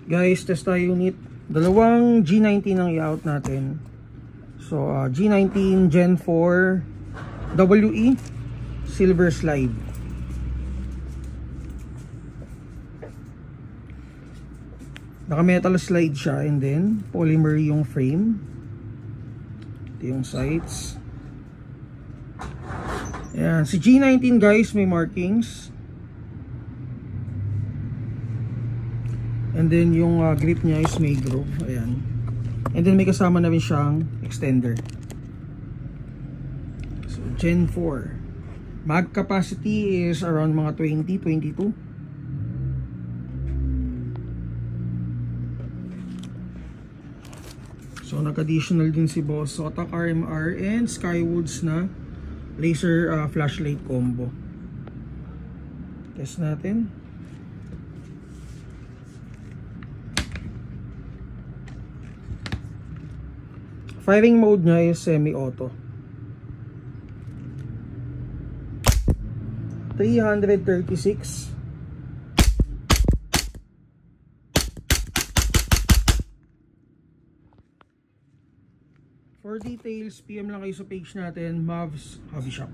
Guys, test tayo unit. Dalawang G19 ang i-out natin. So, G19 Gen 4 WE Silver Slide. Naka-metal slide siya and then polymer yung frame. Ito yung sights. Ayan. Si G19 guys may markings. And then yung grip niya is may groove. Ayan. And then may kasama na rin siyang extender. So Gen 4. Mag capacity is around mga 20-22. So nag-additional din si Boss Sotak RMR and Skywoods na laser flashlight combo. Test natin. Firing mode niya is semi-auto. 336. For details, PM lang kayo sa page natin, Mavs Hobby Shop.